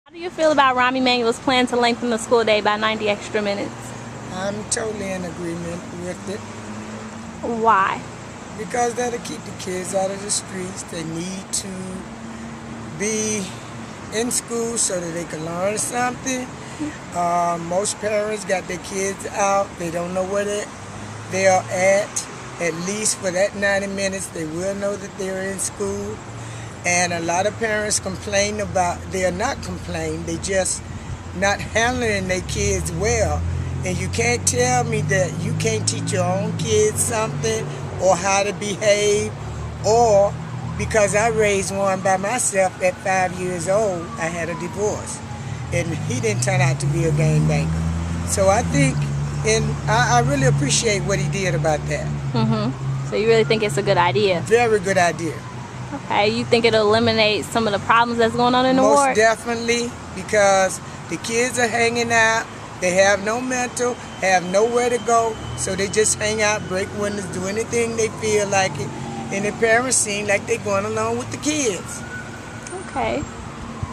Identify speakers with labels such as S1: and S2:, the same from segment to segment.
S1: How do you feel about Rahm Emanuel's plan to lengthen the school day by 90 extra minutes?
S2: I'm totally in agreement with it
S1: Why?
S2: because that'll keep the kids out of the streets. They need to be in school so that they can learn something. Most parents got their kids out. They don't know where they are at least for that 90 minutes. They will know that they're in school. And a lot of parents complain about, they're not complaining, they just not handling their kids well. And you can't tell me that you can't teach your own kids something or how to behave, or because I raised one by myself at 5 years old, I had a divorce. And he didn't turn out to be a gangbanger. So I think, and I really appreciate what he did about that.
S1: So you really think it's a good idea?
S2: Very good idea.
S1: Okay, you think it'll eliminate some of the problems that's going on in the
S2: Most
S1: ward?
S2: definitely, because the kids are hanging out. They have no mental, have nowhere to go, so they just hang out, break windows, do anything they feel like it. And the parents seem like they're going along with the kids.
S1: Okay.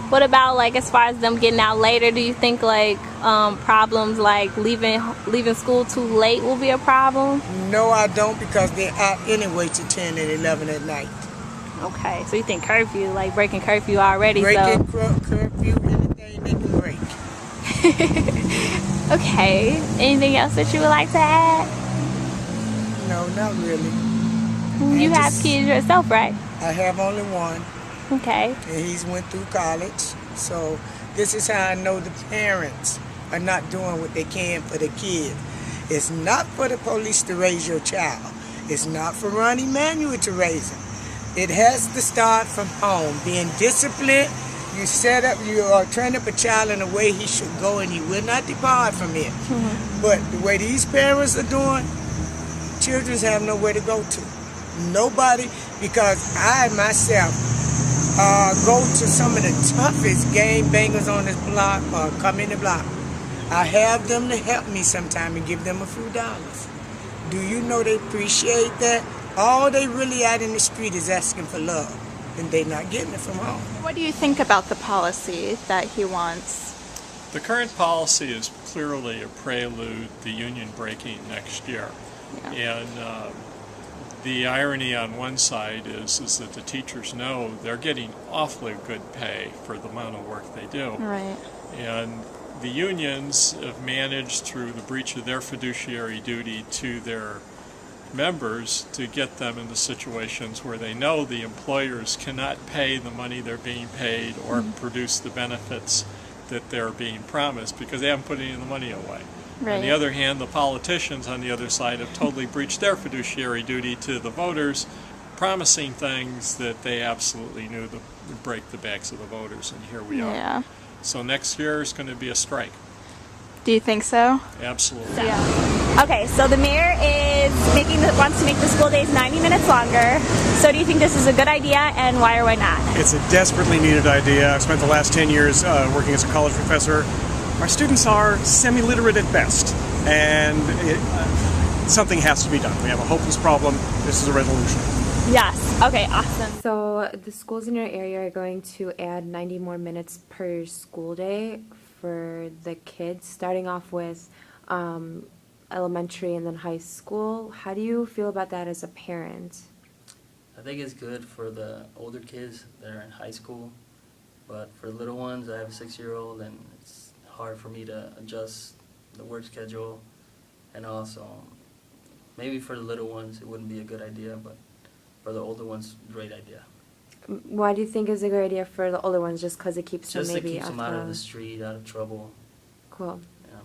S1: What about like as far as them getting out later? Do you think like problems like leaving school too late will be a problem?
S2: No, I don't, because they're out anyway to 10 and 11 at night.
S1: Okay, so you think curfew, like breaking curfew already?
S2: Breaking curfew, anything they can break.
S1: Okay. Anything else that you would like to add?
S2: No, not really.
S1: You have kids yourself, right?
S2: I have only one,
S1: Okay.
S2: and he's went through college. So this is how I know the parents are not doing what they can for the kids. It's not for the police to raise your child. It's not for Rahm Emanuel to raise him. It has to start from home, being disciplined. You are train up a child in a way he should go, and he will not depart from it. But the way these parents are doing, children have nowhere to go to. Nobody, because I myself go to some of the toughest game bangers on this block or come in the block. I have them to help me sometime and give them a few dollars. Do you know they appreciate that? All they really out in the street is asking for love, and they're not getting it from home.
S3: What do you think about the policy that he wants?
S4: The current policy is clearly a prelude to union breaking next year.
S3: Yeah.
S4: And the irony on one side is that the teachers know they're getting awfully good pay for the amount of work they do.
S3: Right.
S4: And the unions have managed, through the breach of their fiduciary duty to their members, to get them into situations where they know the employers cannot pay the money they're being paid or produce the benefits that they're being promised because they haven't put any of the money away.
S3: Right.
S4: On the other hand, the politicians on the other side have totally breached their fiduciary duty to the voters, promising things that they absolutely knew would break the backs of the voters, and here we are.
S3: Yeah.
S4: So next year is going to be a strike.
S3: Do you think so?
S4: Absolutely.
S1: Yeah. Okay, so the mayor wants to make the school days 90 minutes longer. So do you think this is a good idea, and why or why not?
S5: It's a desperately needed idea. I've spent the last 10 years working as a college professor. Our students are semi-literate at best, and something has to be done. We have a hopeless problem. This is a resolution.
S1: Yes. Okay, awesome.
S6: So the schools in your area are going to add 90 more minutes per school day for the kids, starting off with elementary and then high school. How do you feel about that as a parent?
S7: I think it's good for the older kids that are in high school, but for the little ones, I have a 6-year-old, and it's hard for me to adjust the work schedule, and also maybe for the little ones it wouldn't be a good idea, but for the older ones, great idea.
S6: Why do you think it's a good idea for the older ones? Just because it keeps them
S7: Just to
S6: maybe
S7: keep them out of the
S6: the...
S7: street, out of trouble.
S6: Cool.
S7: Yeah.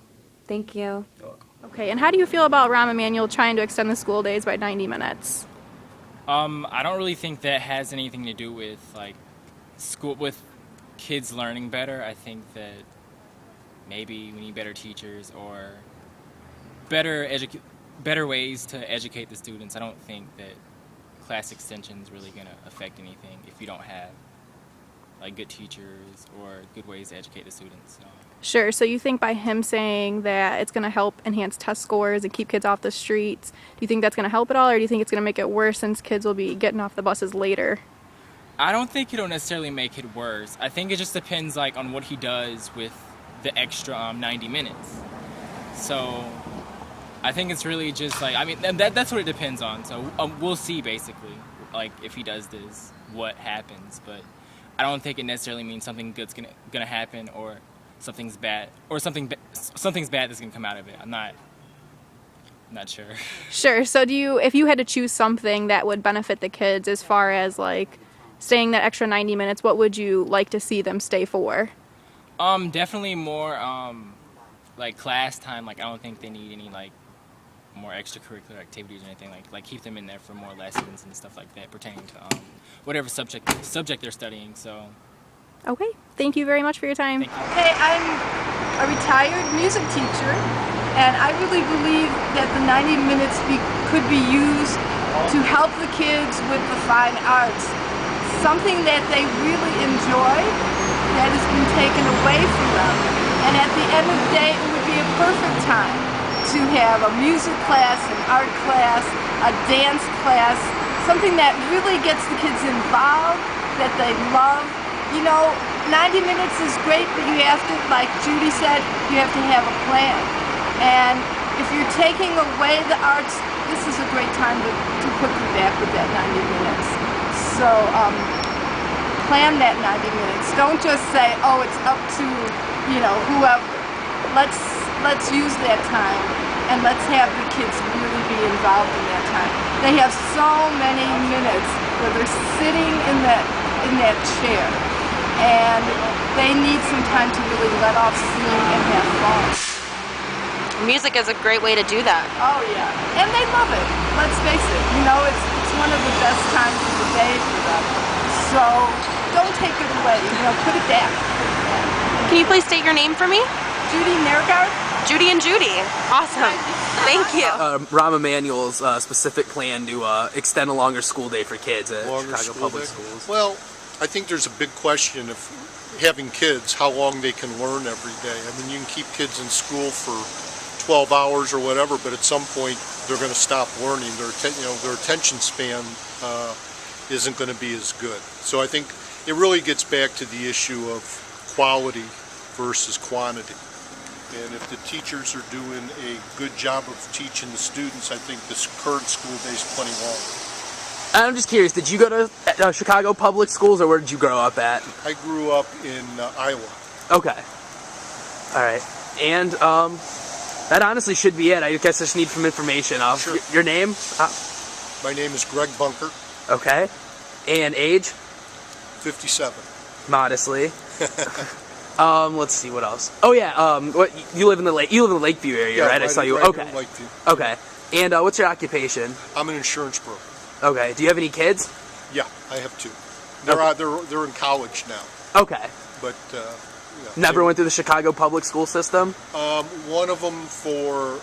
S6: Thank you.
S7: You're welcome.
S3: Okay, and how do you feel about Rahm Emanuel trying to extend the school days by 90 minutes?
S8: I don't really think that has anything to do with like school with kids learning better. I think that maybe we need better teachers or better ways to educate the students. I don't think that class extension is really going to affect anything if you don't have like good teachers or good ways to educate the students. So.
S3: Sure, so you think by him saying that it's going to help enhance test scores and keep kids off the streets, do you think that's going to help at all, or do you think it's going to make it worse since kids will be getting off the buses later?
S8: I don't think it'll necessarily make it worse. I think it just depends like on what he does with the extra 90 minutes. So I think it's really just like, I mean, that's what it depends on. So we'll see basically, like if he does this, what happens. But I don't think it necessarily means something good's gonna happen or something's bad something's bad that's gonna come out of it. I'm not sure.
S3: Sure. So if you had to choose something that would benefit the kids as far as like staying that extra 90 minutes, what would you like to see them stay for?
S8: Definitely more like class time. Like I don't think they need any like more extracurricular activities or anything. Like keep them in there for more lessons and stuff like that pertaining to whatever subject they're studying. So
S3: Okay. Thank you very much for your time.
S8: thank you.
S9: Hey, I'm a retired music teacher, and I really believe that the 90 minutes could be used to help the kids with the fine arts. Something that they really enjoy that has been taken away from them. And at the end of the day, it would be a perfect time to have a music class, an art class, a dance class, something that really gets the kids involved, that they love. You know, 90 minutes is great, but you have to, like Judy said, you have to have a plan. And if you're taking away the arts, this is a great time to put them back with that 90 minutes. So plan that 90 minutes. Don't just say, oh, it's up to, you know, whoever. Let's use that time and let's have the kids really be involved in that time. They have so many minutes where they're sitting in that chair, and they need some time to really let off steam and have fun.
S10: Music is a great way to do that.
S9: Oh yeah, and they love it. Let's face it, you know, it's one of the best times of the day for them. So don't take it away, you know, put it back.
S10: Can you please state your name for me?
S9: Judy Nergard.
S10: Judy and Judy. Awesome. Thank you.
S11: Rahm Emanuel's specific plan to extend a longer school day for kids at Chicago Public Schools.
S12: Well, I think there's a big question of having kids, how long they can learn every day. I mean, you can keep kids in school for 12 hours or whatever, but at some point they're going to stop learning. Their attention span isn't going to be as good. So I think it really gets back to the issue of quality versus quantity. And if the teachers are doing a good job of teaching the students, I think this current school day is plenty long.
S11: I'm just curious, did you go to Chicago Public Schools, or where did you grow up at?
S12: I grew up in Iowa.
S11: Okay. All right. And that honestly should be it. I guess I just need some information.
S12: Sure.
S11: Your name?
S12: My name is Greg Bunker.
S11: Okay. And age?
S12: 57.
S11: Modestly. Let's see, what else? Oh yeah, you live in the Lakeview area,
S12: Yeah,
S11: right? I saw you.
S12: Right
S11: Okay.
S12: in Lakeview.
S11: Okay. And what's your occupation?
S12: I'm an insurance broker.
S11: Okay. Do you have any kids?
S12: Yeah, I have two. They're in college now.
S11: Okay.
S12: But
S11: Never went through the Chicago public school system?
S12: one of them for